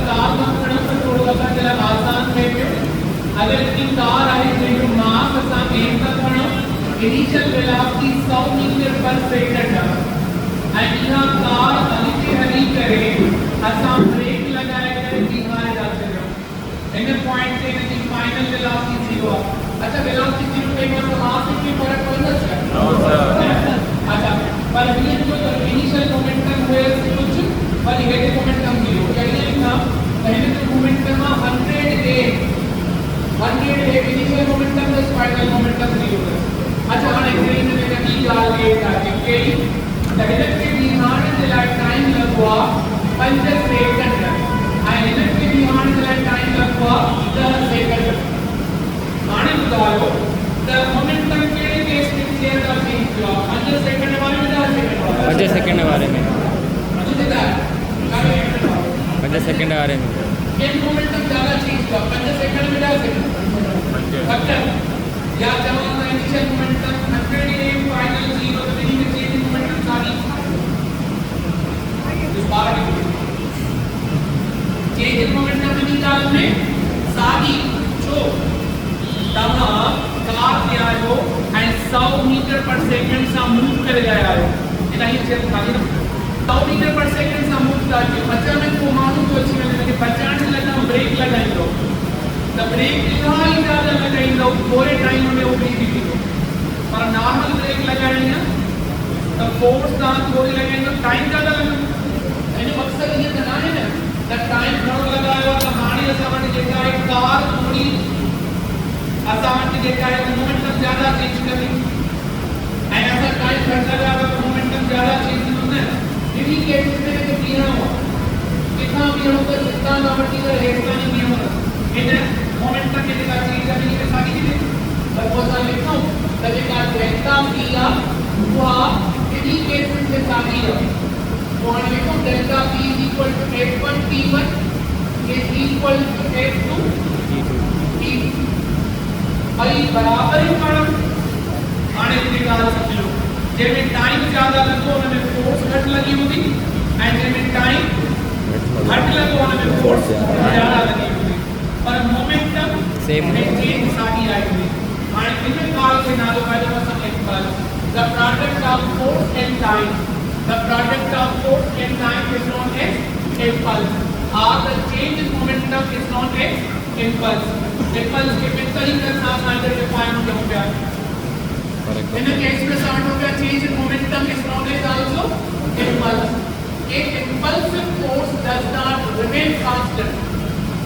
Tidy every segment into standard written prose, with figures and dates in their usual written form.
Car वठण में थोड़ो असांजे लाइ आसान थिए पियो। अगर की कार आहे जंहिंजो माप असां एम था खणो इनिशियल वेलोसिटी 100 मीटर पर सेकंड आहे ऐं इहा कार अॻिते हली करे असां ब्रेक लॻाए करे बीहारे था छॾियूं। इन पॉइंट ते हिन जी फाइनल वेलोसिटी 0 आहे। अच्छा वेलोसिटी 0 पे मतलब मास में फर्क पवंदो छा? No sir. अच्छा पर हीअं जो इनिशियल मोमेंटम हुए कुछ पर हेठि मोमेंटम 0 यानी था हिन जो momentum 100 a initial momentum plus final momentum 0 है। अच्छा हाणे हिन में नकी ॻाल्हि आहे कि त हिन खे बीहारण जे लाइ टाइम लॻो आहे 5 सेकंड ऐं हिन खे बीहारण जे लाइ टाइम लॻो आहे 10 सेकंड। हाणे ॿुधायो त मोमेंटम कहिड़े केस में शेयर था चेंज थियो आहे 5 सेकंड वारे में 10 सेकंड वारे 5 सेकंड वारे में 5 सेकंड वारे में केन मोमेंटम ज़्यादा चेंज हुआ 5 सेकंड में 10 सेकंड या जब इनिशियल मोमेंटम 100 a फाइनल 0 तो मीनिंग चेंज मोमेंटम सारी इस बार चेंज मोमेंटम की ॻाल्हि में सारी छो तव्हां कार ते आयो ऐं 100 मीटर पर सेकंड सां मूव करे रहिया आहियो इन ही चेक खाली 100 मीटर पर सेकंड सां मूव था कयो अचानक को माण्हू तो अची वञे कि बचाइण लाइ तव्हां ब्रेक लॻाईंदो त ब्रेक इलाही ज़्यादा लॻाईंदो थोरे टाइम में उहो बीह थींदो पर नॉर्मल ब्रेक लॻाइणी आहे त फोर्स तव्हां थोरी लॻाईंदो टाइम ज़्यादा लॻंदो। हिन मक़सदु इहो त न आहे न त टाइम घणो लॻायो त हाणे असां वटि जेका आहे कार थोरी असां वटि जेका आहे मोमेंटम ज़्यादा चेंज कंदी ऐं असां टाइम घटि लॻायो त मोमेंटम ज़्यादा चेंज थींदो न। इन्ही केस में हिनखे बीहणो आहे किथां बीहणो त हितां खां वठी करे हेठि ताईं बीहणो आहे इन मोमेंटम के जेका चीज करनी है सारी चीजें पर वो सा लिखूं त जेका डेल्टा p आहे उहा इन्ही केस में सारी है तो हाणे लिखूं delta p f1 t1 is equal to f2 t2 भाई बराबर ही पढ़ो। हाणे हिकड़ी ॻाल्हि समझो जंहिंमें टाइम ज़्यादा लॻो हुन में फोर्स घटि लॻी हूंदी ऐं जंहिंमें टाइम घटि लॻो हुन में फोर्स ज़्यादा लॻी हूंदी पर मोमेंटम सेम चेंज सारी आई हुई। हाणे इन ॻाल्हि खे नालो पाइजो असां impulse the product of force and time the product of force and time is known as impulse और the change in momentum is known as impulse. Impulse के ॿिनि तरीक़नि सां असां हिते डिफाइन कयूं पिया। इन केस में असां वठूं पिया change in momentum is known as also impulse. A impulsive force does not remain constant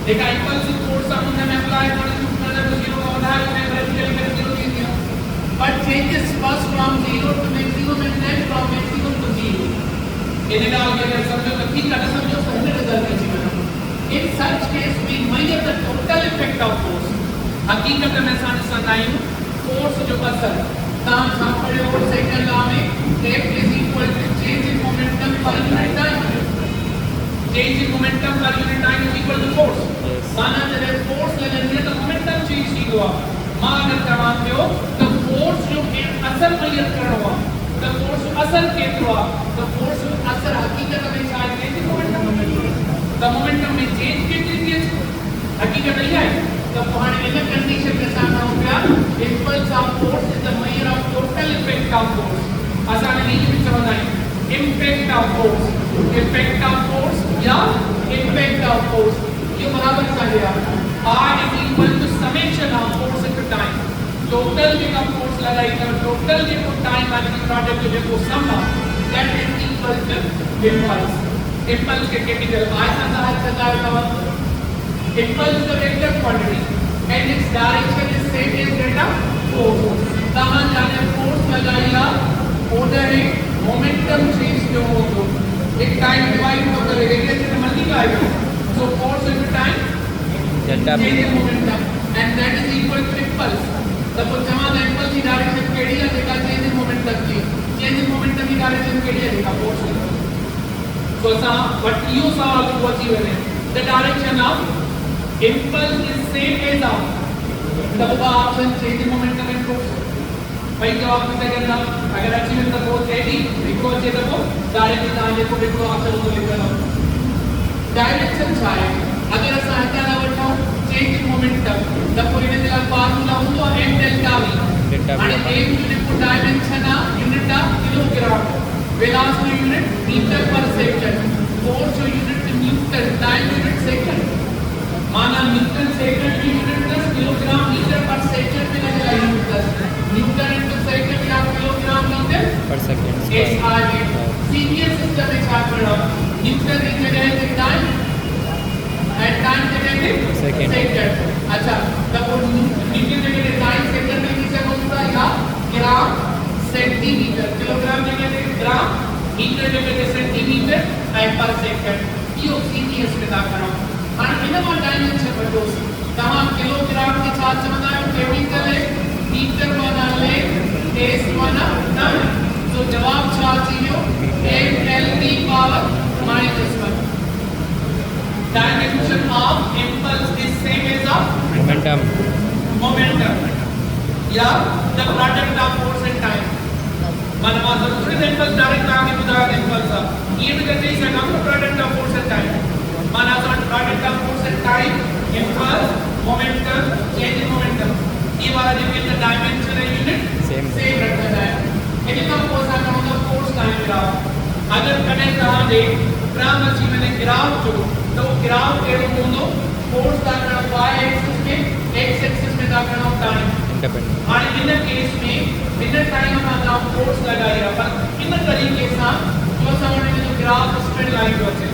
देखा impulsive force हम उन्हें अप्लाई करने तो 0 का उदाहरण में प्रैक्टिकली कर 0 दे दिया but changes first from 0 to maximum and then from maximum to 0 इन्हें का अगर समझो तो ठीक है समझो तो हमें रिजल्ट अच्छी बना। In such case we measure the total effect of force। हकीकत में साने सनाइयो force जो असर काम सापड़े और सेकंड लॉ में F is equal to change in momentum per unit time। change in momentum per unit time is equal to force। माना जब force लगेंगे तो मोमेंटम चेंज थी हुआ मान अगर करवाते हो तो फोर्स जो के असर मेजर करवा तो फोर्स असर केतिरो आहे तो फोर्स असर हकीकत में छा आहे चेंज मोमेंटम तो मोमेंटम में चेंज केतिरी थी हकीकत इहा आहे तो हाणे इन कंडीशन में असां कहूं पिया impulse of force is the measure of total effect of force. असां ने इहो चवंदा आहियूं इम्पैक्ट ऑफ फोर्स या इम्पैक्ट ऑफ फोर्स ये बराबर का है R is equal to summation of force into time। Total जो फोर्स लगाई तो टोटल जो टाइम वाली प्रोडक्ट जो sum that is equal to impulse. Impulse के कैपिटल I अंदाज लगाया था impulse the vector quantity and its direction is same as data force. तहां जाने फोर्स लगाया उधर एक मोमेंटम चेंज जो हो तो एक टाइम डिवाइड हो तो रेडियस से मल्टीप्लाई हो so force into time change in momentum and that is equal to impulse। तब जमा द impulse की डायरेक्शन केड़ी है देखा change in momentum की change in momentum की डायरेक्शन केड़ी है देखा force so सा what you saw to achieve है the direction of impulse is same as of तब का option change in momentum and force भाई जवाब में करना अगर अचीव द फोर्स एडी इक्वल टू द डायरेक्शन आने को देखो ऑप्शन को लिख लो डायरेक्शन छा आहे अगर असां हितां था वठूं चेंज इन मोमेंटम त पोइ हिन जे लाइ फॉर्मूला हूंदो m डेल्टा v हाणे m जो जेको डायमेंशन आहे यूनिट आहे किलोग्राम वेलास जो यूनिट मीटर पर सेकंड फोर्स जो unit Newton time unit second माना न्यूटन सेकंड की यूनिट 10 किलोग्राम मीटर पर सेकंड में लगे यूनिट 10 न्यूटन इनटू सेकंड या किलोग्राम मीटर पर second S R a senior system में छा करणो न्यूटन की जगह पे टाइम एट टाइम जगह पे सेकंड अच्छा तब वो न्यूटन जगह पे टाइम सेकंड में किसे बोलता है या ग्राम सेंटीमीटर किलोग्राम जगह पे ग्राम मीटर जगह पे सेंटीमीटर एंड पर सेकंड यो सीनियर में दा करो हां इन वन डायमेंशन वठो तमाम किलोग्राम के साथ चवंदा आहियो केमिकल है मीटर माना ले एस माना टन तो जवाब छा थी वियो m l की power -1 dimension of impulse is same as a momentum या the product of force and time माना मात्र थोड़ी इम्पल्स डायरेक्ट आगे बुधा इम्पल्स ये भी कहते हैं इसका product of force and time माना sum product of force and time impulse momentum change in momentum ये वाला जो है डायमेंशन है यूनिट सेम रखना है इन्हें का फोर्स का मतलब फोर्स टाइम ग्राफ अगर कने कहा दे ग्राफ अच्छी मैंने ग्राफ जो तो ग्राफ केड़ो होंदो फोर्स का y एक्सिस में x एक्सिस में का करना टाइम हां इन केस में इन टाइम में हम फोर्स लगाया पर इन तरीके से जो समझने जो ग्राफ स्ट्रेट लाइन होचे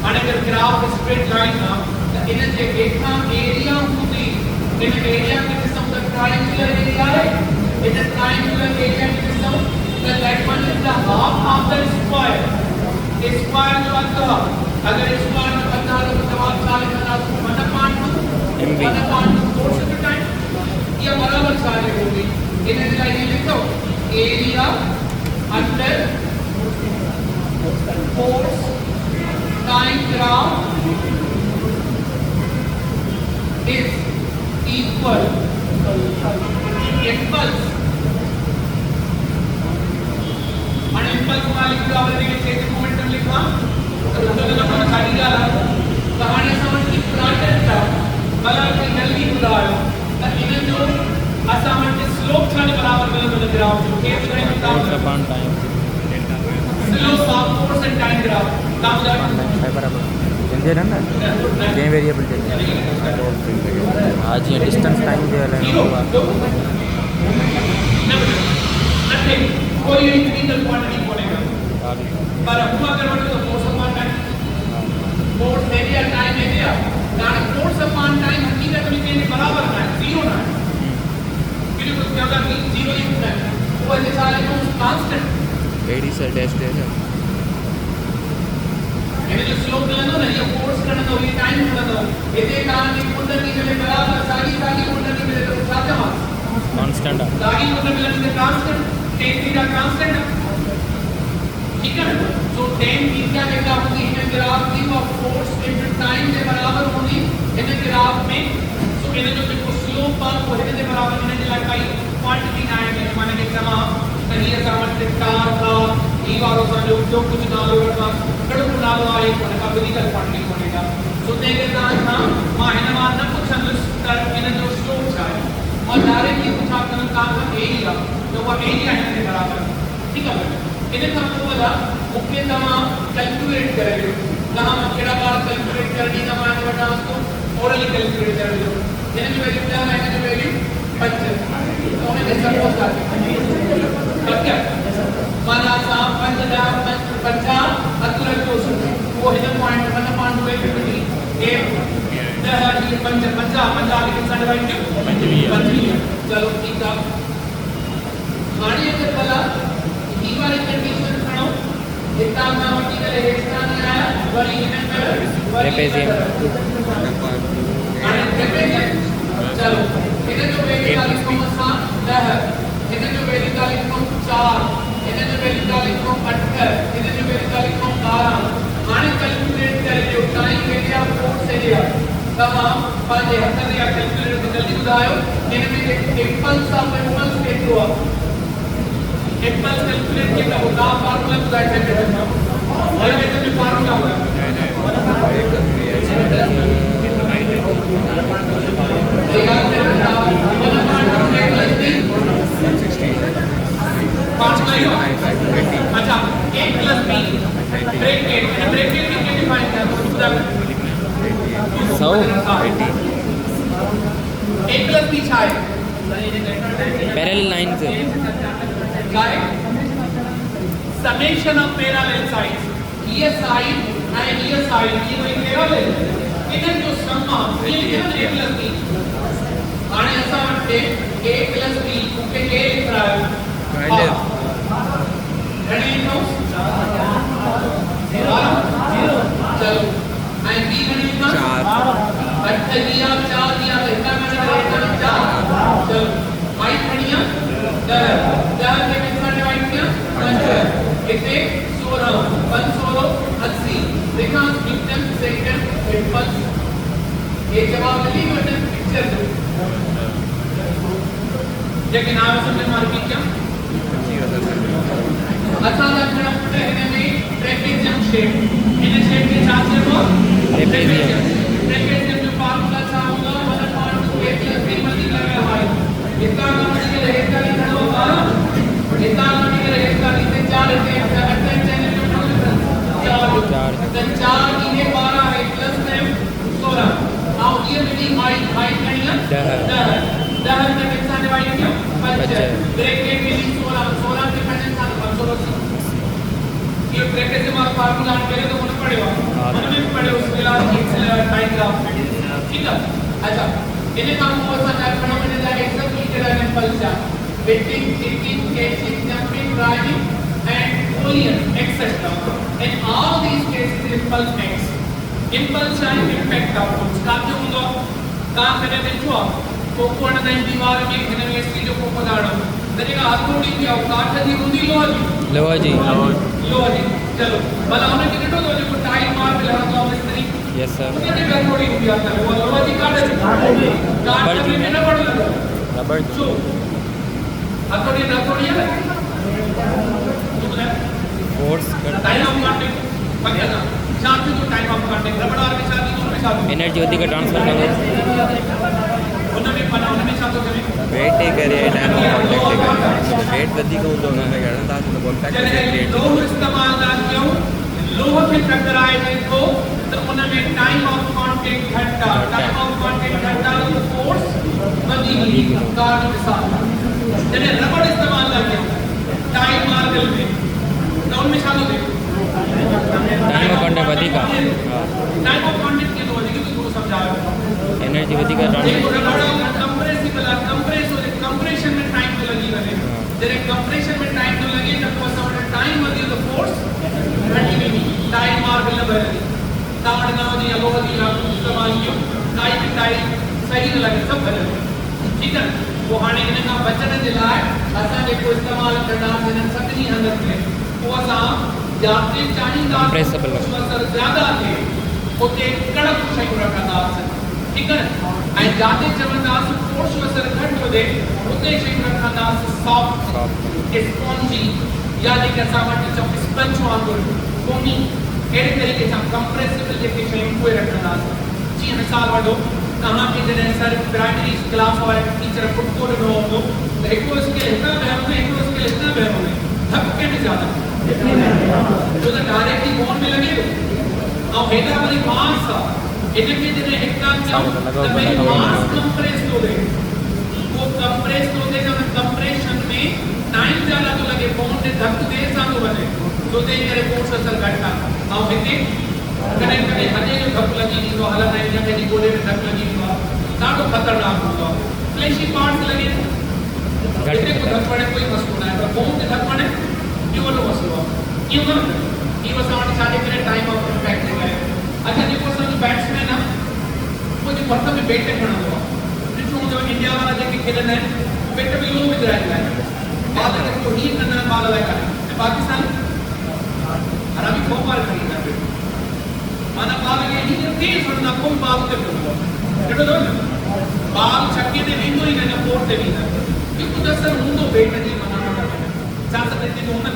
हां अगर ग्राफ स्ट्रेट लाइन ना तो इन जे देखा एरिया होती इन एरिया के किस्म का ट्रायंगुलर एरिया है इन ट्रायंगुलर एरिया के किस्म the that one is the half of the square square जो आता अगर स्क्वायर जो आता तो जवाब सारे का 1/2 फोर्स के टाइम ये बराबर सारे होगी इन्हें लाइन लिखो area under force time graph is equal impulse और इम्पल्स का लिखा हुआ है चेंज मोमेंटम लिखा तो लोगों ने खाली डाला कहानी समझ की प्रोडक्ट था मतलब कि जल्दी बुलाओ तो इन्हें जो असामन के स्लोप था बराबर में ग्राफ जो के time time slope of force and time graph काम बराबर जे ना जे वेरिएबल जे आज ये डिस्टेंस टाइम जे है नथिंग कोई इंक्रीमेंटल क्वांटिटी बोलेगा पर हुआ करवा तो force upon time force area time area कारण फोर्स अपॉन टाइम हकीकत में के बराबर ना है जीरो ना है बिल्कुल क्या होगा कि जीरो ही होता है वो ऐसे सारे को कांस्टेंट एडी से डैश डैश ये जो स्लोप लेनो ना ये फोर्स करना तो ये टाइम करना तो इसे कारण की कुंडल की जगह बराबर सागी कुंडल की मिले तो साथ में कांस्टेंट सागी कुंडल मिलने से कांस्टेंट tan थीटा कांस्टेंट ठीक है तो tan थीटा के क्या होगी इन ग्राफ की ऑफ फोर्स इनटू टाइम के बराबर होगी इन ग्राफ में सो इन जो स्लोप पर वो इन के बराबर इन के लाइक भाई क्वांटिटी आएंगे माने कि समा कहीं ऐसा मतलब कार था ई वालों का जो कुछ नालो का कड़ो नालो आए को का फिजिकल क्वांटिटी बनेगा सो देखे ना ना मायने ना कुछ अंदर इन जो स्लोप है और डायरेक्टली कुछ आपका काम का एरिया तो वो एरिया है बराबर ठीक है इन्हें हम को बोला मुख्य तमाम कैलकुलेट करेंगे कहां हम केड़ा बार कैलकुलेट करनी ना मान बटा उसको ओरली कैलकुलेट कर लो इन्हें जो वैल्यू क्या है इन्हें वैल्यू 50 तो हमें कैसे सपोज करते हैं क्या माना साहब 50 अतुल को वो हिन पॉइंट 1.2 ए दहरी 50 लेकिन साढ़े भाई क्यों 25 चलो ठीक है हानी अगर भला ई वाली कंडीशन खणो इतना ना वठी करे हेठा नहीं आया वरी हिन कर ट्रेपेजियम हाने ट्रेपेजियम चलो इन्हें जो वैल्यू डाली को 10 इन्हें जो वैल्यू डाली को 4 इन्हें जो वैल्यू डाली को 8 इन्हें जो वैल्यू डाली को 12 हाने कैलकुलेट करे जो टाइम एरिया फोर्स एरिया तमाम पांच हथन या कैलकुलेटर से जल्दी बुधायो इनमें इम्पल्स ऑफ इम्पल्स केतो इम्पल्स कैलकुलेट किया होता फार्मूला बुधाए थे और ये तो फार्मूला होगा पांच लाइन अच्छा ए प्लस बी ब्रैकेट ब्रैकेट के डिफाइन किया तो पूरा 100 ए प्लस बी छाए पैरेलल लाइन से छाए समेशन ऑफ पैरेलल साइड्स ये साइड एंड ये साइड ये कोई पैरेलल इधर जो सम ये लिखा ए प्लस बी आने ऐसा वाटते ए प्लस बी के ए लिख रहा है रेडी नो चलो एंड बी रेडी नो 4 अच्छा दिया 4 दिया तो इतना मैंने करेगा 4 चलो वाइट बढ़िया 10 के कितना डिवाइड किया 5 इतने 16 516 80 देखा न्यूटन सेकंड इम्पल्स ये जवाब नहीं बटन पिक्चर दो लेकिन आप समझ मार की क्या अच्छा लक्षण कहने में ट्रेपेजियम शेप इन शेप के साथ से वो ट्रेपेजियम जो फार्मूला था होगा 1/2 a + b मल्टीप्लाई बाय इतना नंबर के रहेगा लिखना होगा इतना नंबर के रहेगा लिखते 4 रहते हैं 4 इन्हें 12 है प्लस में 16 now here we I करेंगे 10 में कितना डिवाइड किया 5 ब्रैकेट में 16 के पहले था 516 ये ब्रैकेट से मार फार्मूला करें तो मुझे पड़ेगा मुझे भी पड़े उसके बाद टाइम ग्राफ ठीक है अच्छा इन्हें काम हुआ था चार phenomenon like except impulse between thinking, catching, jumping, driving and collision etc. in all these cases impulse acts impulse and impact outputs काफी होगा काम करने में जो को कोण नहीं दीवार में इन्हें इसकी जो को पदाड़ो तरीका हथौड़ी की औकात है दी होती लोहा जी चलो भला उन्हें कितने तो जो टाइम मार मिला तो हम इस तरीके यस सर कितने हथौड़ी की आता है वो लोहा जी काट में ना पड़ रबर जो हथौड़ी है फोर्स टाइम ऑफ कांटेक्ट पकड़ना शांति तो टाइम ऑफ कांटेक्ट रबड़ और के साथ एनर्जी वधी का ट्रांसफर करना उनमें बनाने में चाहते हो वेट ही करे टाइम ऑफ कांटेक्ट करे वेट वधी को तो ना करना था तो कांटेक्ट से क्रिएट लोह इस्तेमाल ना क्यों लोह के टकराए में तो उनमें टाइम ऑफ कांटेक्ट घटता तो फोर्स वधी हुई कार्य के साथ जब रबड़ इस्तेमाल ना क्यों टाइम मार दिल में तो उनमें चालू देखो टाइम ऑफ कांटेक्ट वधी का टाइम ऑफ कांटेक्ट के तो वधी को समझाओ एनर्जी वधी का ट्रांसफर कंप्रेसिबल कंप्रेशन में टाइम तो लगी रहे जरे कंप्रेशन में टाइम तो लगे जब वो सब टाइम वधी तो फोर्स घटी नहीं टाइम मार बिल बरली ताड़ ना वधी लोह दी इस्तेमाल कियो टाइम सही न लगे सब बदल ठीक है वो हाने इन्हें का बचन जे लाए असा जेको इस्तेमाल करना जिन सतनी हंदत में वो असा जाते चाहिदा कंप्रेसिबल असर ज्यादा थे ओते कड़क शयूं रखंदास ठीक है ऐं जाते चवंदास फोर्स असर घट वधे उते शयूं रखंदास सॉफ्ट स्पॉन्जी या जेके असां वटि चऊं स्पंज वांगुरु कोनी अहिड़े तरीक़े सां कंप्रेसिबल जेके शयूं उहे रखंदास जीअं मिसाल वठो तव्हांखे जॾहिं सर प्राइमरी क्लास वारे टीचर पुटको ॾिनो हूंदो त हिकिड़ो स्केल हितां बहिरो में हिकिड़ो स्केल हितां बहिरो में धक्के में ज़्यादा जो त डायरेक्टली बोन में लॻे थो ऐं हेॾा वरी मास आहे इनखे जॾहिं हितां कयूं त भई मास कंप्रेस थो थिए उहो कंप्रेस थो थिए त कंप्रेशन में टाइम ज़्यादा थो लॻे बोन ते धक देरि सां थो वञे छो तंहिं करे फोर्स असर घटि आहे ऐं हिते कॾहिं कॾहिं हॾे जो धक लॻी वेंदो आहे हलंदा आहिनि या कॾहिं गोॾे में धक लॻी वेंदो आहे ॾाढो ख़तरनाक हूंदो आहे फ्लैशी पार्ट्स लॻे हिते को धक वणे कोई मसलो न आहे पर बोन ते धक वणे इहो वॾो मसलो आहे इहो न इहो असां वटि छा जे करे टाइम ऑफ इम्पैक्ट थींदो आहे अच्छा जेको असांजो बैट्समैन आहे उहो जे हथ में बैट खणंदो आहे ॾिठो हूंदो इंडिया वारा जेके खेॾंदा आहिनि बैट में लो विझराईंदा आहिनि बाल जेको हीअं कंदा आहिनि बाल लाइ कान्हे ऐं पाकिस्तान हरामी खोप वारे खणी ईंदा आहिनि माना बाल खे हीअं तेज़ हणंदा कोई बाल उते पवंदो आहे ॾिठो अथव न बाल छके ते वेंदो ई न कोर्ट ते वेंदा हिकु दसर हूंदो बैट जी माना सियासत हिते जो न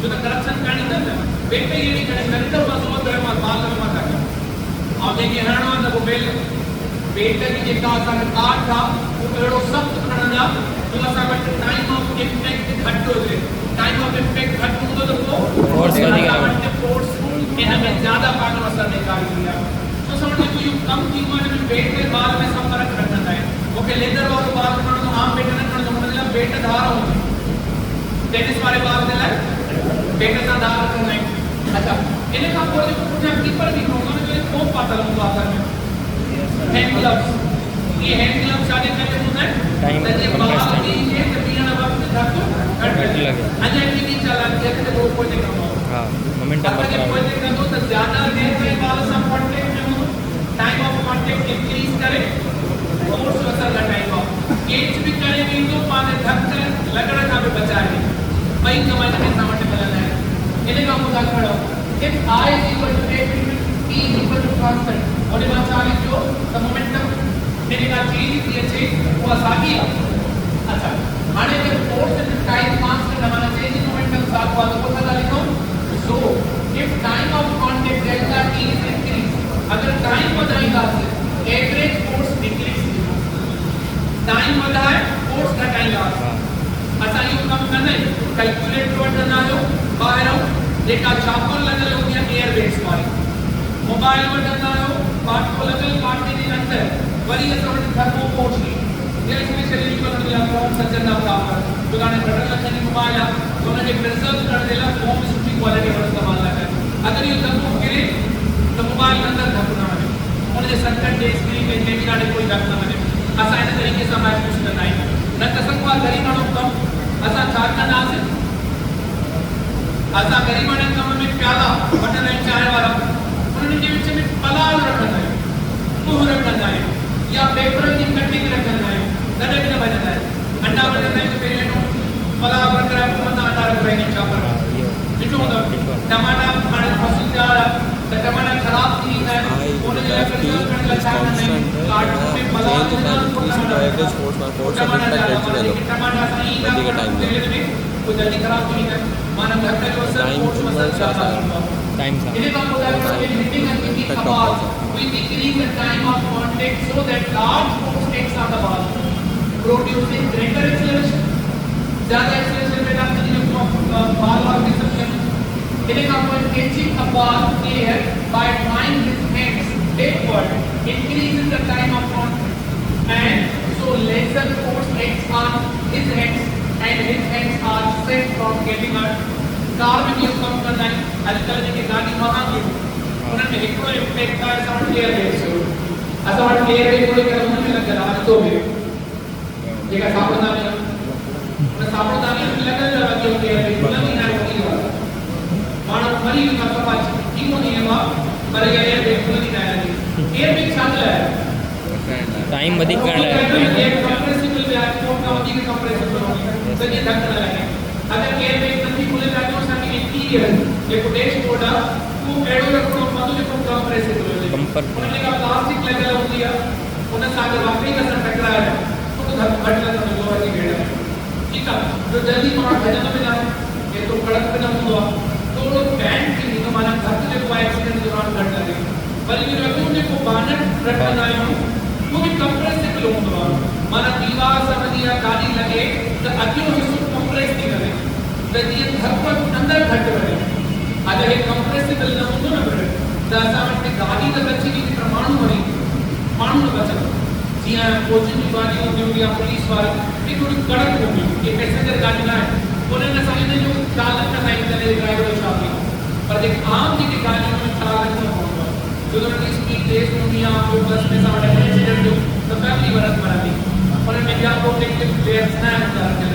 जो त करप्शन करणी न बैट ई अहिड़ी खणी नंढो मसलो करे मां बाल में मां था कयां ऐं जेके हरणो आहे त पोइ बेल पेट की जेका असां कार था वो एड़ो सख्त खणंदा तो असां वटि टाइम ऑफ इम्पैक्ट घटि हुजे टाइम ऑफ इम्पैक्ट घटि हूंदो त पोइ फोर्स वधीक असां वटि फोर्स इन में ज़्यादा पाण असर ॾेखारींदी आहे तो असां वटि जेको इहो कमु थींदो आहे हिन में पेट जे बाल में सभु फ़र्क़ु रखंदा आहिनि मूंखे लेदर वारो बाल खणणो आम पेट न खणणो हुन लाइ पेट धार हूंदी टेनिस वारे बाल जे लाइ पेट सां धार रखंदा आहिनि अच्छा इन खां पोइ जेको पुठियां कीपर बि हूंदो आहे जो कोप पातल हूंदो आहे घर में हैंड ग्लव्स ये हैंड ग्लव्स छा करे हूंदा आहिनि त जे बाल जी जे पीअण वक़्तु धक घटि लॻे अञा बि चला के तो कोई नहीं कमो हां मोमेंटम बरकरार कोई नहीं कंदो त ज्यादा देर ताईं बाल सां कांटेक्ट में हूंदो टाइम ऑफ कांटेक्ट इंक्रीज करे फोर्स असर घटाईंदो केच बि करे वेंदो पाण धक लॻण खां बि बचाए ॿई कम हिन सां वटि मिलंदा आहिनि इन खां पोइ था खणो if I is equal to A P is equal to constant और ये बात चालीस जो the momentum मेरे का चेंज ये चेंज वो आसानी है अच्छा माने कि फोर्स एंड टाइम कांस्टेंट हमारा चेंज इन मोमेंटम साथ हुआ तो कौन सा लिखो so if time of contact delta T is increased अगर टाइम बढ़ाएगा से एवरेज फोर्स डिक्रीज टाइम बढ़ाए फोर्स घटाएगा असा ये कम करना है कैलकुलेटर वठंदा आहियो ॿाहिरों जेका छापल लॻल हूंदी आहे एयर बेस वारी मोबाइल वठंदा आहियो बाटो लॻल बाटे जे अंदर वरी असां वटि थर्मो पोर्ट नी ये स्पेशली यूज़ करण लाइ फोन सचंदा पावर जो हाणे घटि लखनि जी मोबाइल आहे त हुनखे प्रिजर्व करण जे लाइ फोन सुठी क्वालिटी वारो इस्तेमालु था कनि अगरि इहो धको किरे त मोबाइल अंदरि धकु न वञे हुनजे सर्किट जे स्क्रीन में जंहिं ॾाढे कोई धकु न वञे असां हिन तरीक़े सां महसूसु कंदा आहियूं न त असां को ग़रीब माण्हू कमु असां छा कंदासीं असां ग़रीबनि कम में प्याला वठंदा आहियूं चांहि वारा उन्हनि जे विच में पलाव रखंदा आहियूं मुंहुं रखंदा आहियूं या पेपरनि जी कटिंग रखंदा आहियूं तॾहिं बि न वञंदा आहिनि अंडा वठंदा आहियूं त पहिरियों पलाव रखाए पोइ अंडा रखाईंदा आहियूं चापर ॾिठो हूंदव टमाटा हाणे फसल तयारु आहे त टमाटा ख़राब थी वेंदा आहिनि हुनजे लाइ प्रिजर्व करण लाइ छा कंदा आहियूं कार्टून में पलाव टमाटा सां ईंदा कोई जल्दी खराब नहीं है मानव घर का जो असर फोर्स मसल ज्यादा टाइम सा इन्हें काम होता है कि hitting and kicking the ball we decrease the time of contact so that large force takes on the ball producing greater acceleration ज्यादा acceleration पैदा करने को बॉल और रिसेप्शन इन्हें काम होता है catching a ball air by trying his hands backward increases the time of contact and so lesser force acts on his hands and his hands are safe from getting hurt. Car में भी कम करना है आजकल जेके गाड़ी महांगी उन्हनि में हिकिड़ो इम्पैक्ट आहे असां वटि एयर बैग जो असां वटि एयर बैग कोई करे हुन में लॻल आहे तो बि जेका साबुणदानी उन साबुणदानी में लॻल आहे कि एयर बैग हुन में न होती आहे माण्हू मरी वियो आहे सभु ठीक होनी है पर एयर बैग हुन में न आहे एयर बैग छा लाइ टाइम वधीक करण लाइ एक कंप्रेसिबल बैग को का वधीक कंप्रेसिबल तो ये धक न लगे अगर एयर बैग नथी खुले त जो असांखे इंटीरियर जेको डैशबोर्ड आहे उहो अहिड़ो रखिणो पवंदो जेको कंप्रेसिबल हुजे हुनजे का प्लास्टिक लॻल हूंदी आहे हुन सां अगरि वाकई असां टकराए त धक घटि लॻंदो आहे कि भेण ठीकु आहे जो जल्दी माण्हू भॼंदो बि न आहे एतिरो कड़क बि न हूंदो आहे थोरो बैंड थींदी त माना धक जेको आहे एक्सीडेंट दौरान घटि लॻे वरी जो अॻियों जेको बानट रखंदा आहियूं उहो बि कंप्रेसिबल हूंदो आहे माना दीवार सां वधी गाॾी लॻे त अॻियों हिसो कंप्रेस थी करे त जीअं धक अंदरि घटि वञे अगरि हे कंप्रेसिबल न हूंदो न त असां वटि गाॾी त बची वेंदी पर माण्हू मरी माण्हू न बचंदो जीअं कोचिन जी गाॾी हूंदियूं या पुलिस वारी बि थोरी कड़क हूंदियूं इहे पैसेंजर गाॾी न आहे उन्हनि असां हिन जो ख़्यालु रखंदा आहियूं तॾहिं ड्राइवर जो छा थींदो पर जेके आम जेके गाॾियूं में ख़्यालु रखिणो पवंदो आहे छो त हुनजी स्पीड तेज़ हूंदी आहे कोई बस में असां वटि एक्सीडेंट थियो त फैमिली वरस मरंदी उन्हनि में ॿिया प्रोटेक्टिव लेयर्स न आहिनि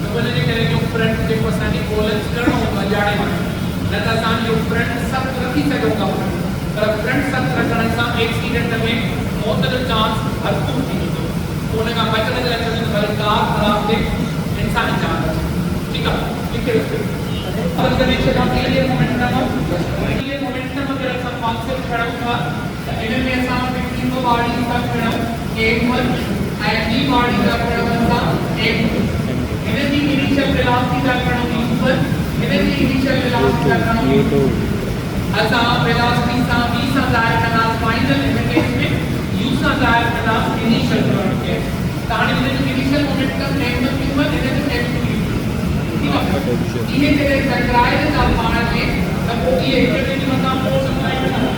त उनजे करे जो फ्रंट जेको असांखे कॉलेज करिणो हूंदो आहे ॼाणे वञे न त असांजो फ्रंट सख़्तु रखी सघूं था पर फ्रंट सख़्तु रखण सां एक्सीडेंट में मौत जो चांस भरपूर थी वेंदो उन खां बचण जे लाइ चवंदा भले कार ख़राब थिए इंसानी जान अचे ठीकु आहे लिखे रखियो अब कॾहिं छॾा क्लियर मोमेंटम अगरि असां कॉन्सेप्ट खणूं था त इन में असां वटि ॿ बॉडी था खणूं A1 ऐं ॿी बॉडी था खणूं असां A2 हिन जी इनिशियल वेलोसिटी था खणूं U1 हिन जी इनिशियल वेलोसिटी था खणूं U2 असां वेलोसिटी सां V सां ज़ाहिर कंदासीं फाइनल इन केस में U दूसरा डायरेक्ट नाम इनिशियल करंट है ताने में जो इनिशियल मोमेंटम m1 v1 એને તો m2 ठीक है ये तेरे टकराए ना पाना में तब वो ये इक्वेशन में काम फोर्स अप्लाई करना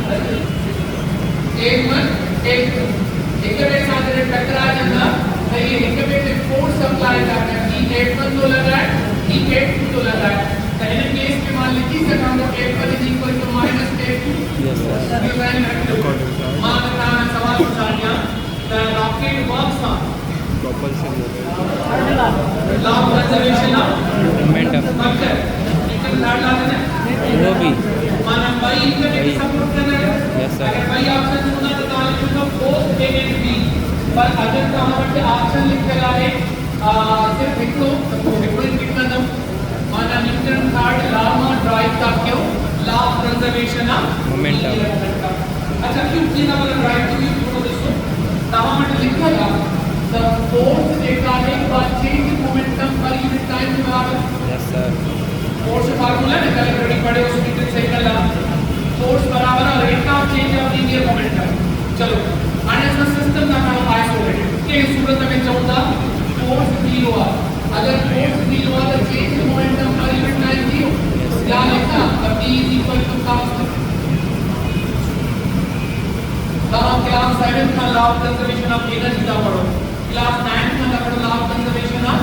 m1 m2 एक के साथ तेरे टकराए ना तो ये एक पे फोर्स अप्लाई करना कि m1 तो लगा है कि m2 तो लगा है पहले केस के मान लीजिए कि हम लोग m1 = -m2 यस सर मान रहा सवाल पूछा गया the rocket works on propulsion law of conservation of momentum factor equal लाड लाना है वो भी माना भाई इक्वल के सपोर्ट करना है यस सर अगर भाई ऑप्शन चुना तो डाल दूंगा बोथ ए एंड बी पर अगर कहां पे ऑप्शन लिख के लाए सिर्फ एक तो लिख करना माना न्यूटन थर्ड लॉ में ड्राइव का क्यों law of conservation of momentum अच्छा क्यों किया वाला ड्राइव तो ये थोड़ा दोस्तों तहां में लिखा था the force regarding the change in momentum per unit time के बराबर यस सर force फार्मूला है कल ऑलरेडी पढ़े उस मीटर साइकिल ला force बराबर है rate of change of linear momentum चलो आने से सिस्टम का नाम आइसोलेटेड के सूरत में चौथा force 0 है अगर force 0 है तो change in momentum per unit time 0 क्या लिखा the p = constant तब क्लास 7 का law of conservation of energy का पढ़ो क्लास 9 में लगा law of conservation of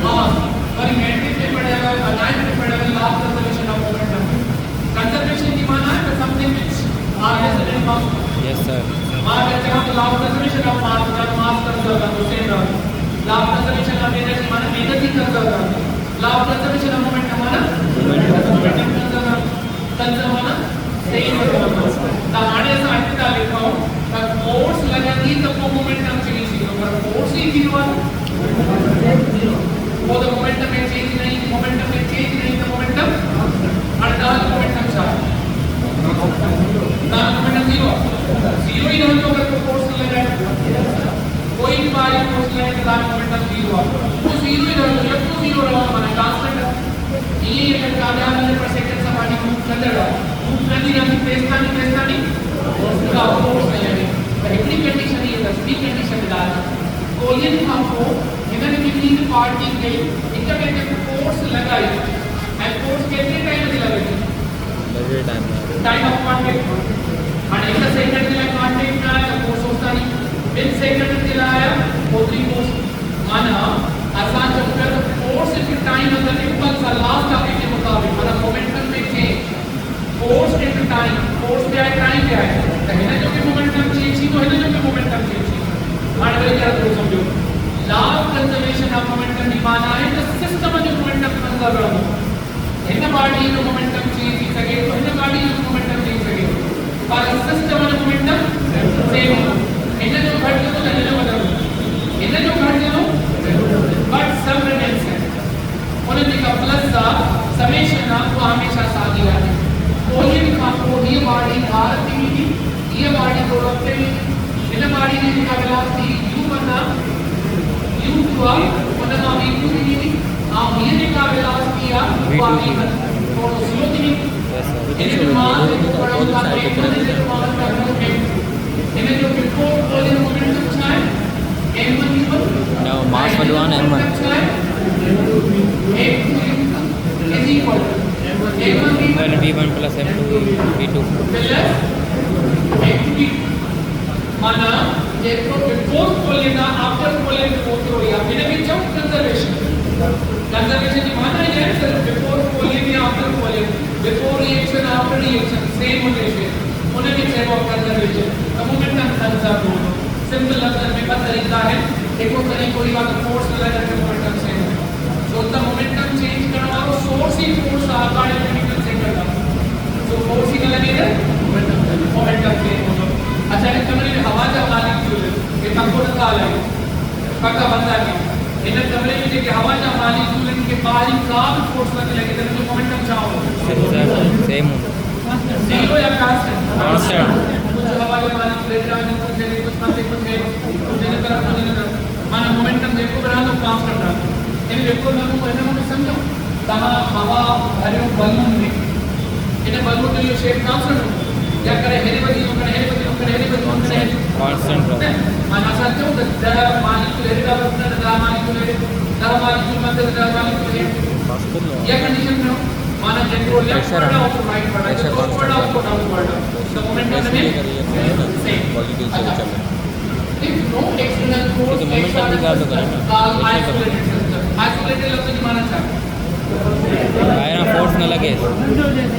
mass और मैट्रिक में पढ़ेगा 9 में पढ़ेगा law of conservation of momentum conservation की माना है something which are less than mass yes sir mass कहते हैं law of conservation of mass का मास कंजर्व करना तो सेम रहा law of conservation of energy माना एनर्जी कंजर्व करना law of conservation of momentum माना मोमेंटम कंजर्व माना सेम रहा तो आने से आगे लिखा हूं पर फोर्स लगेगी तो वो मोमेंटम चेंज होगा पर फोर्स ही जीरो वो तो मोमेंटम में चेंज नहीं तो मोमेंटम अड़ताल मोमेंटम चार ना मोमेंटम जीरो ही नहीं तो अगर फोर्स लगा कोई भी बारी फोर्स लगे तो दान मोमेंटम जीरो वो जीरो ही नहीं जब तो जीरो रहा हमारा कांस्टेंट ये अगर काव्या मीटर पर सेकंड सपाटी मूव कर रहा नहीं प्रेस्तानी का फोर्स नहीं है पहली कंडीशन ये दूसरी कंडीशन डालना कोलियन का फोर्स इधर कितनी पार्टी गई इनका कहते हैं फोर्स लगाई एंड फोर्स कितने टाइम में लगेगी टाइम ऑफ कांटेक्ट और एक सेकंड के लिए कांटेक्ट में आया फोर्स होता नहीं मिड सेकंड के लिए आया होती फोर्स माना आसान चलता है तो फोर्स इनके टाइम अंदर इक्वल सा लास्ट टॉपिक के मुताबिक मतलब मोमेंटम में change force into time force क्या है टाइम क्या है कहना जो कि मोमेंटम चेंज ही तो है ना जो कि मोमेंटम चेंज ही मान लो क्या तो समझो law of conservation of momentum की माना है तो सिस्टम में जो मोमेंटम कंजर्व रहा इन बॉडी जो मोमेंटम चेंज ही सके तो इन बॉडी जो मोमेंटम चेंज सके पर सिस्टम में मोमेंटम सेम इन जो घट गयो तो इन बदल इन जो घट गयो बट सब रिमेंस है उन्होंने का प्लस का समेशन आपको हमेशा साथ ही रहना कोई भी काम को ये बॉडी भारत की ये बॉडी प्रोडक्टिविटी इन बॉडी ने का वेलोसिटी u बना u हुआ मतलब हम v2 की हम ये का वेलोसिटी या v तो स्लो थी इन मास को बड़ा होता है इन मास का इन जो बिफोर कोलिन मोमेंटम है m1 now mass value on m1 is equal when v1 plus m2 v2 माना देखो बिफोर कोलिन आफ्टर कोलिन फोटो या बिना भी जब कंजर्वेशन की माना है सर बिफोर कोलिन या after collision before reaction after reaction same मोमेंटेशन उन्हें भी सेम ऑफ कंजर्वेशन तो मोमेंटम कंजर्व हो सिंपल लफ्ज में का तरीका है देखो कहीं कोई बात फोर्स लगा के मोमेंटम चेंज तो द मोमेंटम चेंज करना और सोर्स ही फोर्स आकार मोमेंटम चेंज करना तो फोर्स ही लगेगा मोमेंटम चेंज हो अच्छा इस कमरे में हवा का मालिक जो है ये तंको डाल है पक्का बंदा है इन कमरे में जो हवा का मालिक जो है के बाहरी का फोर्स लगने लगे तो मोमेंटम चाहो सेम जीरो या कांस्टेंट हवा के मालिक ले जाने को देने कुछ ना कुछ है मुझे तरफ माना मोमेंटम देखो बना तो कांस्टेंट रहा इन देखो ना को कहने में समझो तहां हवा भरे बलून में इन बलून के लिए शेप कांस्टेंट या करे हेरे बदी constant the molecule head of the molecule head, the molecule mother, the molecule head. ये condition में हो माना जेको लेफ्ट वर्ड है और राइट वर्ड है तो फॉरवर्ड और downward the momentum remains same. If no external force acts on the system, called isolated system. Isolated लफ्ज़ माना क्या है? आयरन फोर्स न लगे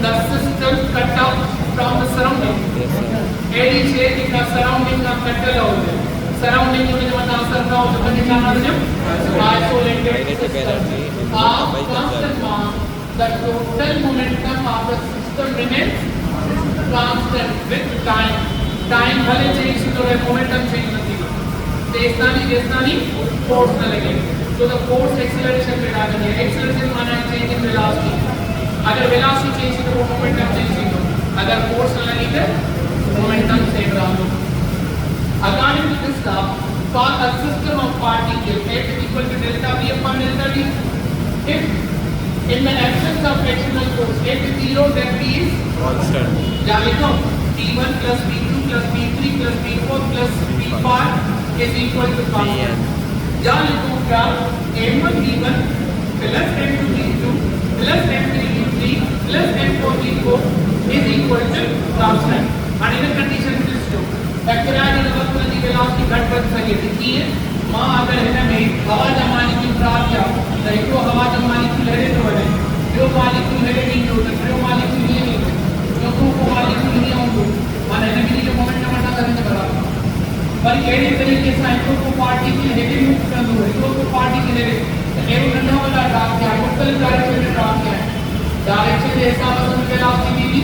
The system cut out from the surrounding. एडी छेद का surrounding का कट out है. Surrounding में जब ट्रांसफर का हो तो कितना माना है? Isolated system. Constant mass. The total momentum of the system remains constant with time. Time भले change तो रहे momentum change नहीं होगा. देशनानी force न लगे. So the force acceleration पे डाल देंगे. Acceleration माना है change in velocity. अगर velocity change तो वो momentum change नहीं होगा. अगर force न लगी तो momentum same रहा. According to this law, for a system of particles, F is equal to delta V upon delta D. If in the absence of external force, F is 0, then V is constant. क्या लिखो? P1 plus P2 plus P3 plus P4 plus P5 is equal to constant. क्या लिखो क्या? M1 V1 plus M2 V2 plus M3 V3 plus M4 V4 is equal to constant. And in a condition this too, factorize the velocity घट बढ़ सके थी माँ अगर है ना में हवा जमाने की प्राप्त या नहीं तो हवा जमाने की लहरें तो बने जो मालिक्यूल लहरें नहीं होते जो मालिक्यूल ये नहीं होते जो को मालिक्यूल नहीं होंगे माने ना कि जो मोमेंटम हटा करने के बराबर पर ये तरीके से को पार्टी की हेडिंग मुक्त कर दो को पार्टी की हेडिंग ये उन्होंने वाला ड्राफ्ट किया मुख्तलिफ डायरेक्शन में ड्राफ्ट किया डायरेक्शन जैसा मतलब वेलोसिटी दी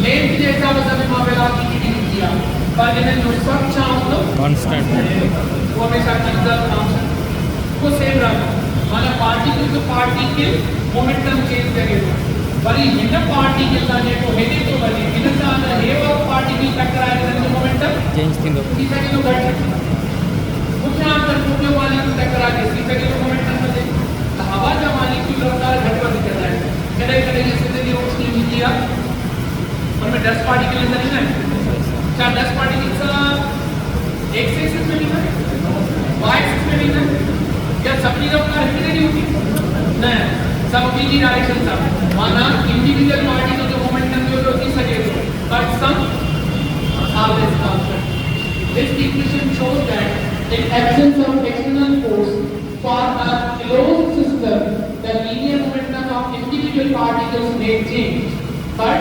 लेंथ जैसा मतलब वेलोसिटी दी किया पर इन्हें जो सब चाहो constant वो हमेशा कंजर्व फंक्शन को सेम रखो माना particle to particle momentum change करेगा पर ये पार्टिकल का जो हेडिंग तो बने इनका हे और पार्टिकल टकराए तो मोमेंटम चेंज थिंग सीधा के तो घट मुख्य अंतर मुख्य मॉलिक्यूल टकरा के सीधा के तो मोमेंटम बदले तो हवा का मॉलिक्यूल रफ्तार घट पर दिखता है कड़े जैसे कि रोशनी भी किया और में 10 पार्टिकल अंदर ही ना क्या 10 पार्टिकल्स एक एक्सिस में नहीं है वाई एक्सिस में नहीं है क्या सबकी रफ्तार इतनी नहीं होती नहीं सब की डायरेक्शन सब माना इंडिविजुअल पार्टिकल जो मोमेंटम जो होती सके but sum always constant. This equation shows that in absence of external force for a closed system the linear momentum of individual particles may change but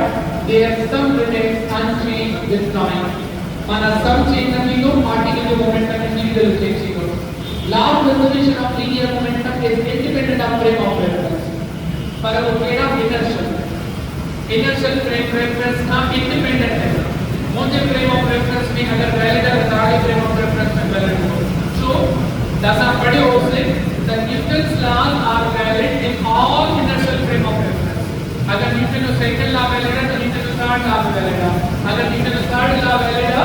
their sum remains unchanged with time. माना sum change नहीं हो particle जो momentum individual change हो. Law of conservation of linear momentum is independent of frame of reference. पर वो केड़ा inertial frame reference ना independent है. मुझे frame of reference में अगर valid है तो आगे frame of reference में valid हो. So दसा पढ़े हो उसने the Newton's laws are valid in all inertial frame of reference. अगर न्यूटन का सेकंड लॉ वैलिड है तो न्यूटन का थर्ड लॉ वैलिड है अगर न्यूटन का थर्ड लॉ वैलिड है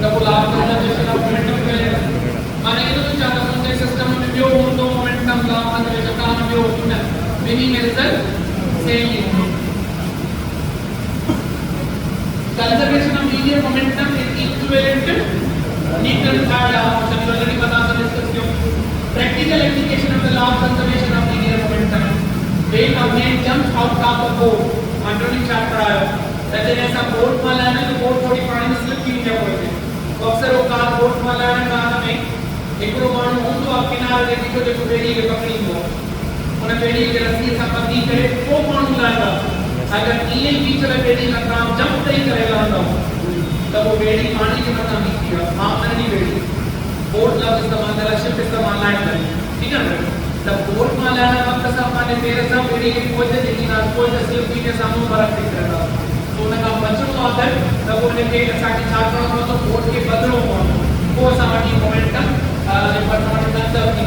तो वो law of conservation of momentum valid है माने ये तो चाहता हूं कि सिस्टम में जो हो तो मोमेंटम लॉ कंजर्वेशन का जो होना मीनिंग में रिजल्ट सेम ही होगा conservation of linear momentum is equivalent to Newton third law of motion already बता था डिस्कस किया practical application of the law of conservation of linear momentum when a man jumps out of the boat controlling chapter आया कहते हैं ऐसा boat में लाना तो बोट थोड़ी पानी में स्लिप की क्या होती है तो अक्सर वो कार बोट में लाना कहा में एक रो मानो हो तो आप किनारे देखो देखो बेड़ी के पकड़ी हो उन्हें बेड़ी के रस्सी से बंधी करे वो कौन लाएगा अगर ये बीच में बेड़ी का काम जब तक करेगा ना तब वो बेड़ी पानी के मतलब नहीं किया आप नहीं बेड़ी बोट लफ्ज इस्तेमाल करा शिप इस्तेमाल ना करें ठीक है ना तब बोट में लाना वक्त सब माने तेरे सब बेड़ी के कोई से देखी ना कोई से स्लिप की के सामने बर्फ दिख रहा था तो उन्हें कहा बच्चों को आदर तब उन्हें के अच्छा की छात्रों को तो बोट के बदलों को समाटी मोमेंटम डिपार्टमेंट का सब की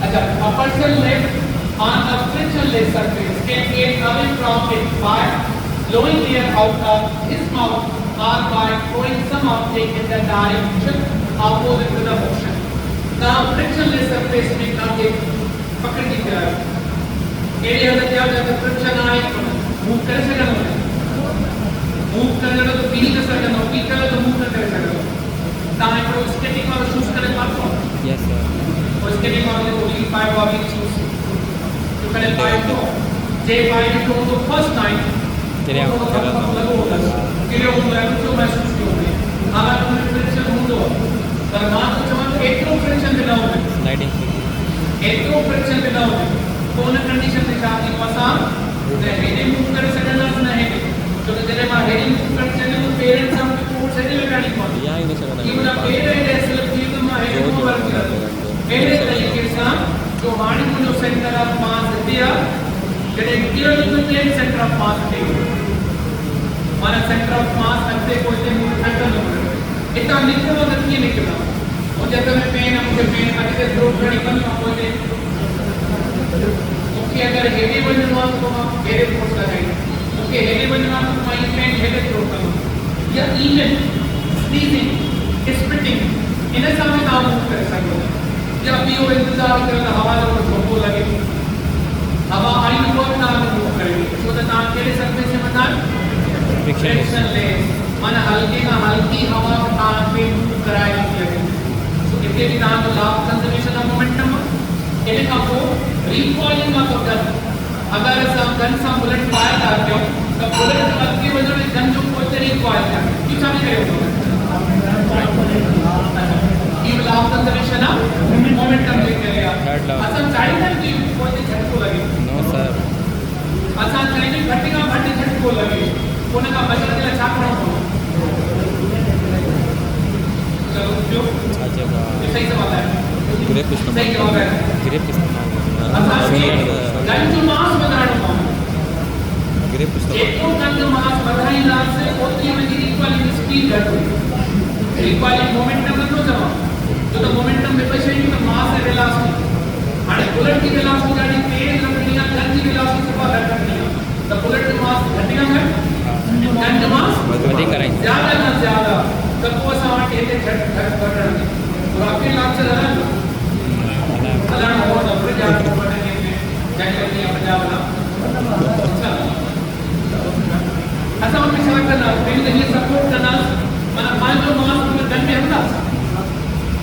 अच्छा a person left on a frictionless surface can get away from it by blowing air out of his mouth or by throwing some object in the direction opposite to the motion. Now frictionless surface में काम के पकड़ की तरह area में क्या होता है फ्रिक्शन आए मूव कर सकता है मूव करना तो फील कर सकता है फील करना तो मूव कर सकता है ताकि static L5 to J5 to the first night Kira जो महसूस किया होंगे अगर तुमने फ्रिक्शन हो तो दरमान तो जब एट्रो फ्रिक्शन दिला होगा स्लाइडिंग एट्रो फ्रिक्शन दिला होगा कौन कंडीशन दिखा दी पसार हेडिंग मूव कर सकना नहीं तो तेरे मां हेडिंग मूव कर सकने तो पेरेंट्स हम को से नहीं लगानी पड़ती यहाँ ही नहीं सकता ये मतलब पेरेंट ऐसे लगती है तो मां हेडिंग मूव कर पहले तरीके से जो वाणी को जो सेंटर ऑफ मास दिया जड़े क्लियरली सेंटर ऑफ मास दे माना सेंटर ऑफ मास रखते कोई से मूव करता नहीं इतना निकल और नहीं निकला और जब मैं पेन मुझे पेन आगे से थ्रोट खड़ी बन कोई दे ओके अगर हेवी बनवा तो हम हेवी फोर्स लगाएंगे ओके हेवी बनवा तो मैं पेन हेवी थ्रोट करूंगा या इवन स्नीजिंग स्पिटिंग इन्हें सब में काम कर सकते हैं जब भी वो इंतजार करेगा हवा जो ठोको लगे हवा आई तो ना मूव करेगी तो नाम के सकते से बता फ्रिक्शन लेस माना हल्के का हल्की हवा तार पे मूव कराएगी लगे तो इतने भी नाम लाभ कंजर्वेशन ऑफ मोमेंटम इन्हें का वो रिकॉइलिंग ऑफ गन अगर सब गन सा बुलेट फायर करते हो तो बुलेट की वजह से गन जो कोई से रिकॉइल कर क्यों चाबी करेगा ये लाभ कंजर्वेशन ऑफ मोमेंटम लेके गया अच्छा चाहिए कि कोई से झटको लगे नो सर अच्छा चाहिए घटी का घटी झटको लगे कोने का बचने के लिए छापना हो चलो जो अच्छा सही सवाल है ग्रेप इस्तेमाल सही जवाब है ग्रेप इस्तेमाल अच्छा गन जो मास बनाना हो ग्रेप इस्तेमाल एक तो गन जो मास बढ़ाई लाभ से होती है में इक्वल स्पीड घट इक्वल मोमेंटम में तो जमा जो तो मोमेंटम में पैसे नहीं तो मास है वेलोसिटी आणि बुलेट की वेलोसिटी गाड़ी तेज रखनी है गन की वेलोसिटी से बाहर रखनी है तो बुलेट की मास घटेगा है गन की मास अधिक करेंगे ज्यादा ना ज्यादा तब वो सवाल कहते घट घट बढ़ रही है तो आपके लाभ से अलार्म हो तो फिर जाकर बढ़ने में जाके अपनी पंजाब ना अच्छा हम विचार करना पहले ये सपोर्ट करना माना मान लो मास में गन में हमला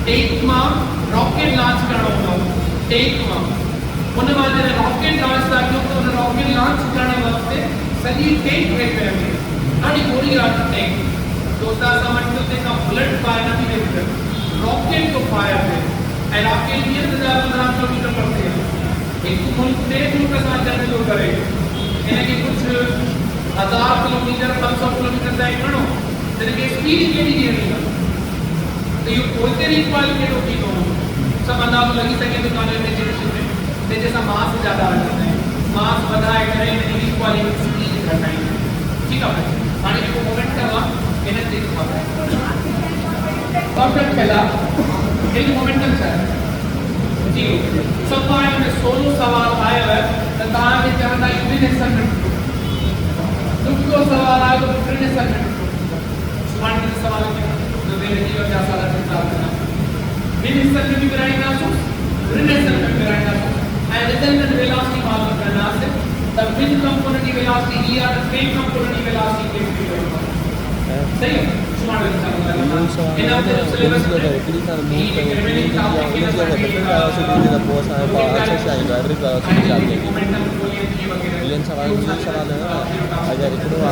टेक मां रॉकेट लॉन्च करना होगा टेक मां उन वाले रॉकेट लॉन्च ताकि तो रॉकेट लॉन्च करने वक्त सही टेक ब्रेक करेंगे आणि गोली रात टेक तो तासा मतलब ते का बुलेट फायर नहीं देते रॉकेट को फायर है एंड रॉकेट ये 15 किलोमीटर पर है एक मुल्क तेज के साथ जाने जो करे यानी कि कुछ 1000 किलोमीटर 500 किलोमीटर तक करो तेरे की स्पीड के लिए नहीं तो ये कोई तेरी क्वालिटी होती तो सब अंदाज लगी सके तो काले में ते जैसा मास ज्यादा आ जाता है मास बढ़ाए करें नहीं क्वालिटी स्पीड घटाएं ठीक है पानी को मोमेंट करवा इन्हें देखा परफेक्ट पहला एक मोमेंटम है जी सब पानी में 16 सवाल आए हैं तो तारा के चरणा यूनिसेक्शन में दुखो सवाल आए तो ट्रिनेसेक्शन में सुमान के सवाल में जो दे रही है क्या सारा हिसाब करना यूनिसेक्शन में कराई ना सो ट्रिनेसेक्शन में कराई ना सो एंड रिजल्टेंट वेलोसिटी मालूम करना से the wind component velocity here the train component velocity के सही है स्मार्ट इन आप जब सिलेबस में इतनी सारी मूव कर रही है बहुत सारे अच्छे से आएगा एवरी वेलोसिटी जाते हैं मोमेंटम को ये वगैरह सवाल है अगर इतना